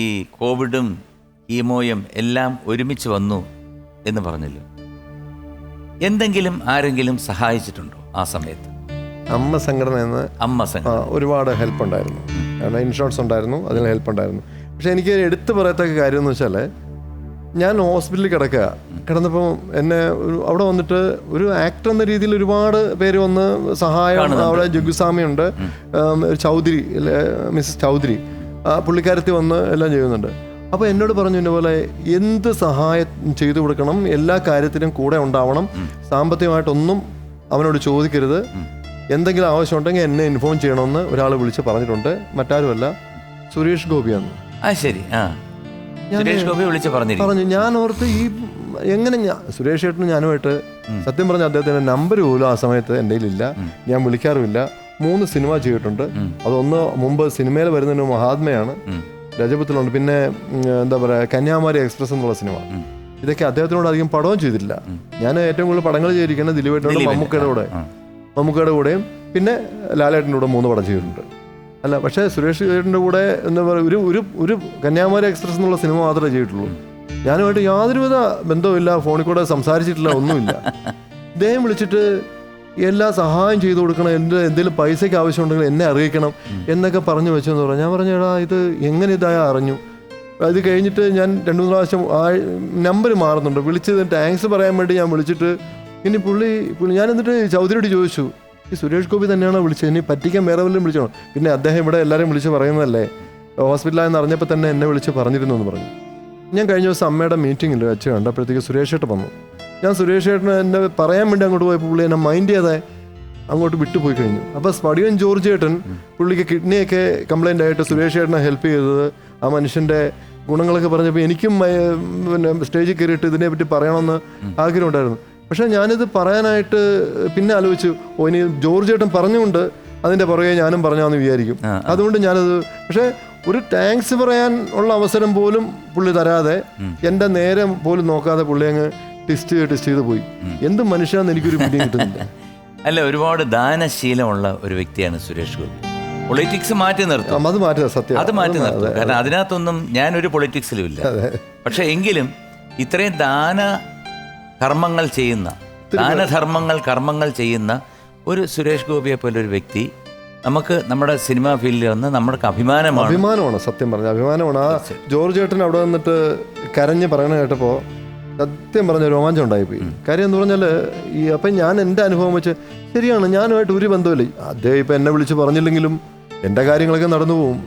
ഈ കോവിഡും കീമോയും എല്ലാം ഒരുമിച്ച് വന്നു എന്ന് പറഞ്ഞല്ലോ. എന്തെങ്കിലും ആരെങ്കിലും സഹായിച്ചിട്ടുണ്ടോ ആ സമയത്ത്? അമ്മ സംഘടന ഒരുപാട് ഹെൽപ്പ് ഉണ്ടായിരുന്നു. കാരണം ഇൻഷുറൻസ് ഉണ്ടായിരുന്നു, അതിന് ഹെൽപ്പ് ഉണ്ടായിരുന്നു. പക്ഷെ എനിക്ക് എടുത്തു പറയത്തക്ക കാര്യം എന്ന് വെച്ചാൽ, ഞാൻ ഹോസ്പിറ്റലിൽ കിടന്നപ്പോൾ എന്നെ അവിടെ വന്നിട്ട് ഒരു ആക്ടർ എന്ന രീതിയിൽ ഒരുപാട് പേര് വന്ന് സഹായം. അവിടെ ജഗുസ്വാമിയുണ്ട്, ചൗധരി, മിസ്സസ് ചൗധരി, പുള്ളിക്കാരത്തി വന്ന് എല്ലാം ചെയ്യുന്നുണ്ട്. അപ്പോൾ എന്നോട് പറഞ്ഞു, ഇന്നപോലെ എന്ത് സഹായം ചെയ്തു കൊടുക്കണം, എല്ലാ കാര്യത്തിനും കൂടെ ഉണ്ടാവണം, സാമ്പത്തികമായിട്ടൊന്നും അവനോട് ചോദിക്കരുത്, എന്തെങ്കിലും ആവശ്യമുണ്ടെങ്കിൽ എന്നെ ഇൻഫോം ചെയ്യണമെന്ന് ഒരാൾ വിളിച്ച് പറഞ്ഞിട്ടുണ്ട്. മറ്റാരുമല്ല, സുരേഷ് ഗോപിയാണ്. ശരി, പറഞ്ഞു. ഞാൻ ഓർത്ത് ഈ എങ്ങനെ സുരേഷ് ചേട്ടനും ഞാനുമായിട്ട് സത്യം പറഞ്ഞ അദ്ദേഹത്തിൻ്റെ നമ്പർ പോലും ആ സമയത്ത് എൻ്റെ കയ്യിലില്ല, ഞാൻ വിളിക്കാറുമില്ല. 3 സിനിമ ചെയ്തിട്ടുണ്ട്. അതൊന്ന് മുമ്പ് സിനിമയിൽ വരുന്നതിന് മഹാത്മയാണ്, രജപത്തിലുണ്ട്, പിന്നെ എന്താ പറയുക കന്യാകുമാരി എക്സ്പ്രസ് എന്നുള്ള സിനിമ. ഇതൊക്കെ അദ്ദേഹത്തിനോട് അധികം പടവും ചെയ്തിട്ടില്ല. ഞാൻ ഏറ്റവും കൂടുതൽ പടങ്ങൾ ചെയ്തിരിക്കുന്നത് ദിലീപേട്ടനോട്, മമ്മൂക്കയുടെ കൂടെയും പിന്നെ ലാലേട്ടൻ്റെ കൂടെ 3 പടം ചെയ്തിട്ടുണ്ട്. അല്ല, പക്ഷേ സുരേഷ് ചേട്ടൻ്റെ കൂടെ എന്താ പറയുക ഒരു കന്യാകുമാരി എക്സ്പ്രസ് എന്നുള്ള സിനിമ മാത്രമേ ചെയ്തിട്ടുള്ളൂ. ഞാനുമായിട്ട് യാതൊരുവിധ ബന്ധവുമില്ല, ഫോണിൽ കൂടെ സംസാരിച്ചിട്ടില്ല, ഒന്നുമില്ല. ഇദ്ദേഹം വിളിച്ചിട്ട് എല്ലാ സഹായം ചെയ്തു കൊടുക്കണം, എന്തെങ്കിലും പൈസയ്ക്ക് ആവശ്യമുണ്ടെങ്കിൽ എന്നെ അറിയിക്കണം എന്നൊക്കെ പറഞ്ഞു വെച്ചെന്ന് പറഞ്ഞു. ഞാൻ പറഞ്ഞു, എടാ ഇത് എങ്ങനെ ഇതായ അറിഞ്ഞു? അത് കഴിഞ്ഞിട്ട് ഞാൻ 2-3 പ്രാവശ്യം നമ്പർ മാറുന്നുണ്ട്, വിളിച്ചത് താങ്ക്സ് പറയാൻ വേണ്ടി ഞാൻ വിളിച്ചിട്ട്, ഇനി പുള്ളി ഞാൻ എന്നിട്ട് ചൗധരിയോട് ചോദിച്ചു, ഈ സുരേഷ് ഗോപി തന്നെയാണോ വിളിച്ചത്, ഇനി പറ്റിക്കാൻ വേറെ വല്ലതും വിളിച്ചോ? പിന്നെ അദ്ദേഹം ഇവിടെ എല്ലാവരും വിളിച്ച് പറയുന്നതല്ലേ, ഹോസ്പിറ്റലായെന്ന് അറിഞ്ഞപ്പോൾ തന്നെ എന്നെ വിളിച്ച് പറഞ്ഞിരുന്നു എന്ന് പറഞ്ഞു. ഞാൻ കഴിഞ്ഞ ദിവസം അമ്മയുടെ മീറ്റിങ്ങിൽ വെച്ച് കണ്ടപ്പോഴത്തേക്ക് സുരേഷ് ചേട്ടൻ വന്നു. ഞാൻ സുരേഷ് ചേട്ടന് എന്നെ പറയാൻ വേണ്ടി അങ്ങോട്ട് പോയപ്പോൾ പുള്ളി എന്നെ മൈൻഡ് ചെയ്യാതെ അങ്ങോട്ട് വിട്ടുപോയി കഴിഞ്ഞു. അപ്പോൾ സ്പടിയൻ ജോർജ് ചേട്ടൻ, പുള്ളിക്ക് കിഡ്നിയൊക്കെ കംപ്ലൈൻ്റ് ആയിട്ട് സുരേഷ് ചേട്ടനെ ഹെൽപ്പ് ചെയ്തത്, ആ മനുഷ്യൻ്റെ ഗുണങ്ങളൊക്കെ പറഞ്ഞപ്പോൾ എനിക്കും പിന്നെ സ്റ്റേജിൽ കയറിയിട്ട് ഇതിനെപ്പറ്റി പറയണമെന്ന് ആഗ്രഹമുണ്ടായിരുന്നു. പക്ഷേ ഞാനിത് പറയാനായിട്ട് പിന്നെ ആലോചിച്ചു, ഇനി ജോർജ് ചേട്ടൻ പറഞ്ഞുകൊണ്ട് അതിൻ്റെ പുറകെ ഞാനും പറഞ്ഞാന്ന് വിചാരിക്കും. അതുകൊണ്ട് ഞാനത്, പക്ഷേ ഒരു താങ്ക്സ് പറയാൻ ഉള്ള അവസരം പോലും പുള്ളി തരാതെ, എൻ്റെ നേരെ പോലും നോക്കാതെ പുള്ളി അങ്ങ് ടെസ്റ്റ് ചെയ്ത് പോയി. എന്ത് മനുഷ്യന്ന് എനിക്കൊരു പിടിയും കിട്ടുന്നില്ല. അല്ല, ഒരുപാട് ദാനശീലമുള്ള ഒരു വ്യക്തിയാണ് സുരേഷ് ഗോപി. പൊളിറ്റിക്സ് മാറ്റി നിർത്തും, അത് മാറ്റി സത്യം, അത് മാറ്റി നിർത്തും. കാരണം അതിനകത്തൊന്നും ഞാനൊരു പൊളിറ്റിക്സിലും ഇല്ല. പക്ഷെ എങ്കിലും ഇത്രയും കർമ്മങ്ങൾ ചെയ്യുന്ന ഒരു സുരേഷ് ഗോപിയെ പോലെ ഒരു വ്യക്തി നമുക്ക് നമ്മുടെ സിനിമാ ഫീൽഡിൽ വന്ന് നമ്മുടെ അഭിമാനമാണ്. സത്യം പറഞ്ഞ അഭിമാനമാണ്. ആ ജോർജ് ചേട്ടൻ അവിടെ വന്നിട്ട് കരഞ്ഞ് പറയണ കേട്ടപ്പോൾ സത്യം പറഞ്ഞ രോമാഞ്ചം ഉണ്ടായിപ്പോയി. കാര്യം എന്ന് പറഞ്ഞാൽ അപ്പം ഞാൻ എൻ്റെ അനുഭവം വെച്ച് ശരിയാണ്, ഞാനുമായിട്ട് ഒരു ബന്ധമില്ല. അദ്ദേഹം ഇപ്പം എന്നെ വിളിച്ച് പറഞ്ഞില്ലെങ്കിലും എൻ്റെ കാര്യങ്ങളൊക്കെ നടന്നു പോകും.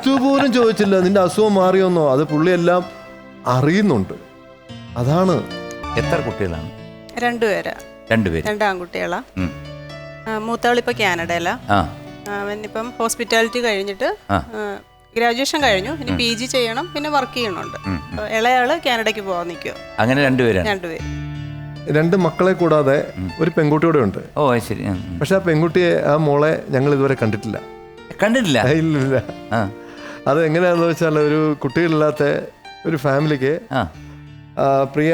അതുപോലും ചോദിച്ചില്ല, നിന്റെ അസുഖം മാറിയോന്നോ, അത് പുള്ളിയെല്ലാം അറിയുന്നുണ്ട്. അതാണ്. എത്ര കുട്ടികളാണ്? 2 പേര്. 2 ആൺകുട്ടികളാ. മൂത്തവളിപ്പോൾ കാനഡയിലാ. അവനിപ്പം ഹോസ്പിറ്റാലിറ്റി കഴിഞ്ഞിട്ട് ഗ്രാജുവേഷൻ കഴിഞ്ഞു, ഇനി PG ചെയ്യണം, പിന്നെ വർക്ക് ചെയ്യണുണ്ട്. ഇളയാള് കാനഡയ്ക്ക് പോകാൻ നിൽക്കുക. അങ്ങനെ 2 പേര്. 2 മക്കളെ കൂടാതെ ഒരു പെൺകുട്ടിയോടെ ഉണ്ട്. ശരി. പക്ഷെ ആ പെൺകുട്ടിയെ, ആ മോളെ ഞങ്ങൾ ഇതുവരെ കണ്ടിട്ടില്ല. ഇല്ല. അത് എങ്ങനെയാണെന്ന് വെച്ചാൽ, ഒരു കുട്ടികളില്ലാത്ത ഒരു ഫാമിലിക്ക് പ്രിയ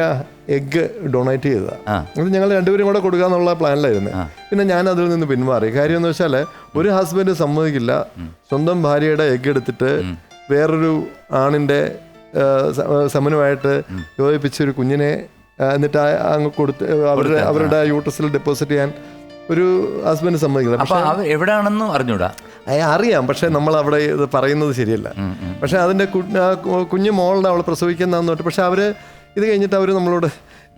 എഗ്ഗ് ഡൊണേറ്റ് ചെയ്തതാണ്. അത് ഞങ്ങൾ 2 പേരും കൂടെ കൊടുക്കാന്നുള്ള പ്ലാനിലായിരുന്നു. പിന്നെ ഞാൻ അതിൽ നിന്ന് പിന്മാറി. കാര്യം എന്ന് വെച്ചാൽ, ഒരു ഹസ്ബൻഡ് സമ്മതിക്കില്ല സ്വന്തം ഭാര്യയുടെ എഗ്ഗ് എടുത്തിട്ട് വേറൊരു ആണിൻ്റെ സമനുമായിട്ട് യോജിപ്പിച്ചൊരു കുഞ്ഞിനെ എന്നിട്ട് അങ്ങ് കൊടുത്ത് അവരുടെ യൂട്രസിൽ ഡെപ്പോസിറ്റ് ചെയ്യാൻ ഒരു ഹസ്ബൻഡ് സമ്മതിക്കില്ല. പക്ഷെ എവിടെയാണെന്നും അറിഞ്ഞൂടാ. അറിയാം, പക്ഷെ നമ്മൾ അവിടെ ഇത് പറയുന്നത് ശരിയല്ല. പക്ഷെ അതിൻ്റെ കുഞ്ഞു മോളുടെ അവൾ പ്രസവിക്കുന്നതെന്ന് തൊട്ട്, പക്ഷെ അവർ ഇത് കഴിഞ്ഞിട്ട് അവർ നമ്മളോട്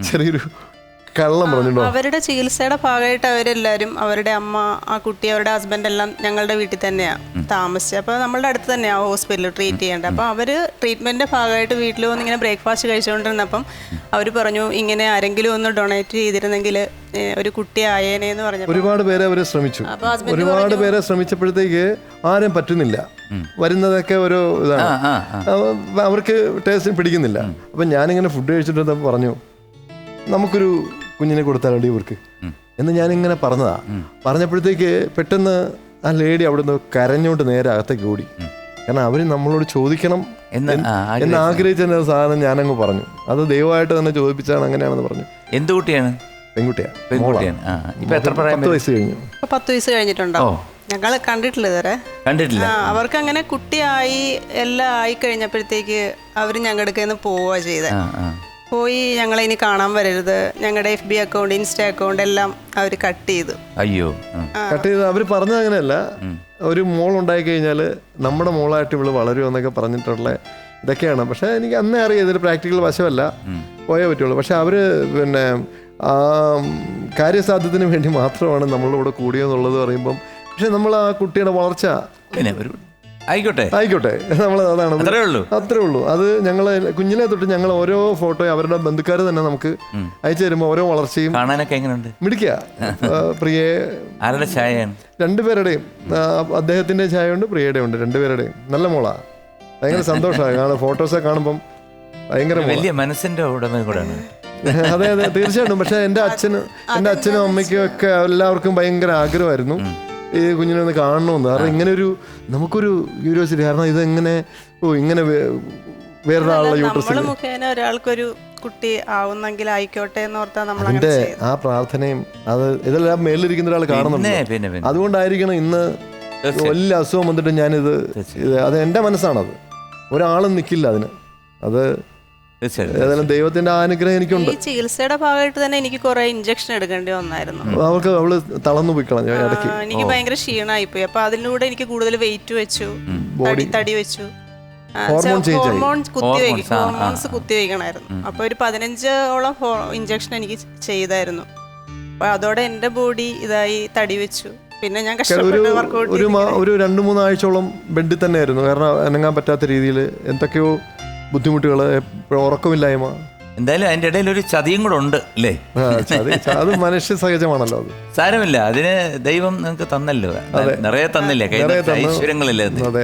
ചെറിയൊരു കള്ളം പറഞ്ഞിട്ടുണ്ടോ. അവരുടെ ചികിത്സയുടെ ഭാഗമായിട്ട് അവരെല്ലാവരും, അവരുടെ അമ്മ, ആ കുട്ടി, അവരുടെ ഹസ്ബൻഡ് എല്ലാം ഞങ്ങളുടെ വീട്ടിൽ തന്നെയാണ് താമസിച്ചത്. അപ്പോൾ നമ്മളുടെ അടുത്ത് തന്നെയാണ് ഹോസ്പിറ്റലിൽ ട്രീറ്റ് ചെയ്യേണ്ടത്. അപ്പോൾ അവർ ട്രീറ്റ്മെൻറ്റിൻ്റെ ഭാഗമായിട്ട് വീട്ടിൽ വന്ന് ഇങ്ങനെ ബ്രേക്ക്ഫാസ്റ്റ് കഴിച്ചുകൊണ്ടിരുന്നപ്പം അവർ പറഞ്ഞു, ഇങ്ങനെ ആരെങ്കിലും ഒന്ന് ഡൊണേറ്റ് ചെയ്തിരുന്നെങ്കിൽ ഒരു കുട്ടി ആയേനെന്ന് പറഞ്ഞു. ഒരുപാട് പേരെ അവർ ശ്രമിച്ചു. ഒരുപാട് പേരെ ശ്രമിച്ചപ്പോഴത്തേക്ക് ആരും പറ്റുന്നില്ല. വരുന്നതൊക്കെ ഒരു ഇതാണ്, അവർക്ക് ടേസ്റ്റ് പിടിക്കുന്നില്ല. അപ്പം ഞാനിങ്ങനെ ഫുഡ് കഴിച്ചിട്ട് പറഞ്ഞു, നമുക്കൊരു കുഞ്ഞിനെ കൊടുത്താലോ ഇവർക്ക് എന്ന് ഞാനിങ്ങനെ പറഞ്ഞപ്പോഴത്തേക്ക് പെട്ടെന്ന് ആ ലേഡി അവിടെ നിന്ന് കരഞ്ഞോണ്ട് നേരെ അകത്തേക്ക് ഓടി. കാരണം അവർ നമ്മളോട് ചോദിക്കണം എന്ന് ആഗ്രഹിച്ച സാധനം ഞാനങ്ങ് പറഞ്ഞു. അത് ദൈവമായിട്ട് തന്നെ ചോദിപ്പിച്ചാണ്, അങ്ങനെയാണെന്ന് പറഞ്ഞു. എന്ത് കുട്ടിയാണ്? പെൺകുട്ടിയാണ്. 10 വയസ്സ് കഴിഞ്ഞു. 10 വയസ്സ് കഴിഞ്ഞിട്ടുണ്ടോ? ഞങ്ങൾ കണ്ടിട്ടില്ല ഇതുവരെ. കണ്ടിട്ടില്ല. അവർക്ക് അങ്ങനെ കുട്ടിയായി എല്ലാം ആയി കഴിഞ്ഞപ്പോഴത്തേക്ക് അവർ ഞങ്ങളുടെ കയ്യിൽ നിന്ന് പോവുക ചെയ്തത്. പോയി ഞങ്ങളെ ഇനി കാണാൻ വരരുത്, ഞങ്ങളുടെ FB അക്കൗണ്ട്, ഇൻസ്റ്റ അക്കൗണ്ട് എല്ലാം അവർ കട്ട് ചെയ്തു. അയ്യോ. കട്ട് ചെയ്ത് അവർ പറഞ്ഞത് അങ്ങനെയല്ല, ഒരു മോൾ ഉണ്ടായി കഴിഞ്ഞാൽ നമ്മുടെ മോളായിട്ട് ഇവള് വളരുമെന്നൊക്കെ പറഞ്ഞിട്ടുള്ള ഇതൊക്കെയാണ്. പക്ഷെ എനിക്ക് അന്നേ അറിയാം ഇതൊരു പ്രാക്ടിക്കൽ വശമല്ല, പോയേ പറ്റുള്ളൂ. പക്ഷെ അവര് പിന്നെ ആ കാര്യസാധ്യത്തിന് വേണ്ടി മാത്രമാണ് നമ്മളുടെ കൂടെ കൂടിയെന്നുള്ളത് പറയുമ്പം, പക്ഷെ നമ്മൾ ആ കുട്ടിയുടെ വളർച്ച പിന്നെ ഒരു ആയിക്കോട്ടെ നമ്മൾ അതാണ് അത്രേ ഉള്ളൂ. അത് ഞങ്ങൾ കുഞ്ഞിലെ തൊട്ട് ഞങ്ങൾ ഓരോ ഫോട്ടോ അവരുടെ ബന്ധുക്കാർ തന്നെ നമുക്ക് അയച്ചു തരുമ്പോൾ ഓരോ വളർച്ചയും കാണാനൊക്കെ എങ്ങനെയുണ്ട്. മിടിക്കുക. പ്രിയയെ ആരുടെ ചായയാണ്? രണ്ടുപേരുടെയും, അദ്ദേഹത്തിന്റെ ചായ ഉണ്ട്, പ്രിയയുടെ ഉണ്ട്, രണ്ടുപേരുടെയും. നല്ല മോളാ, ഭയങ്കര സന്തോഷമായി കാണാൻ ഫോട്ടോസൊക്കെ കാണുമ്പം. ഭയങ്കര വലിയ മനസ്സിന്റെ ഉടമ കൂടെയാണ്. അതെ തീർച്ചയായിട്ടും. പക്ഷെ എൻ്റെ അച്ഛനും അമ്മയ്ക്കും ഒക്കെ എല്ലാവർക്കും ഭയങ്കര ആഗ്രഹമായിരുന്നു ഈ കുഞ്ഞിനെ ഒന്ന് കാണണമെന്ന്. കാരണം ഇങ്ങനെ ഒരു നമുക്കൊരു ക്യൂരിയോസിറ്റി, കാരണം ഇതെങ്ങനെ ഇങ്ങനെ വേറൊരാളുടെ യൂട്രസിൽ മുഖേന ഒരാൾക്കൊരു കുട്ടി ആവുന്നെങ്കിൽ ആയിക്കോട്ടെ എന്ന് ഓർത്താ നമ്മൾ അതിന്റെ ആ പ്രാർത്ഥനയും അത് ഇതെല്ലാം മേളിലിരിക്കുന്ന ഒരാൾ കാണുന്നുണ്ട്. അതുകൊണ്ടായിരിക്കണം ഇന്ന് വലിയ അസുഖം വന്നിട്ട് ഞാനിത് അത് എൻ്റെ മനസ്സാണത്, ഒരാളും നിൽക്കില്ല അതിന്. അത് ഏതായാലും ദൈവത്തിന്റെ അനുഗ്രഹം എനിക്കുണ്ട്. ഈ ചികിത്സയുടെ ഭാഗമായിട്ട് തന്നെ എനിക്ക് കുറെ ഇഞ്ചക്ഷൻ എടുക്കേണ്ടി വന്നായിരുന്നു. അവൾക്ക് അവള് തളർന്നു പോയി കളഞ്ഞു ഇടയ്ക്ക്. എനിക്ക് ഭയങ്കര ക്ഷീണമായി പോയി. അപ്പൊ അതിലൂടെ എനിക്ക് കൂടുതൽ വെയിറ്റ് വെച്ചു, തടി വെച്ചു. ഹോർമോൺസ് കുത്തിവെക്കണമായിരുന്നു. അപ്പൊ ഒരു 15ഓളം ഇഞ്ചക്ഷൻ എനിക്ക് ചെയ്തായിരുന്നു. അപ്പൊ അതോടെ എന്റെ ബോഡി ഇതായി, തടി വെച്ചു. പിന്നെ ഞാൻ കഷ്ടപ്പെട്ട് വർക്കൗട്ട് ഒരു 2-3 ആഴ്ചയോളം ബെഡിൽ തന്നെ ആയിരുന്നു. കാരണം അനങ്ങാൻ പറ്റാത്ത രീതിയിൽ എന്തൊക്കെയോ ബുദ്ധിമുട്ടുകൾ, ഉറക്കമില്ലായ്മ. എന്തായാലും അതിന്റെ ഇടയിൽ ഒരു ചതിയും കൂടെ ഉണ്ട് അല്ലേ? അത് മനുഷ്യ സഹജമാണല്ലോ. അത് സാരമില്ല, അതിന് ദൈവം നിങ്ങൾക്ക് തന്നല്ലോ, നിറയെ തന്നില്ലേ, ഐശ്വര്യങ്ങളില്ലേ. അതെ.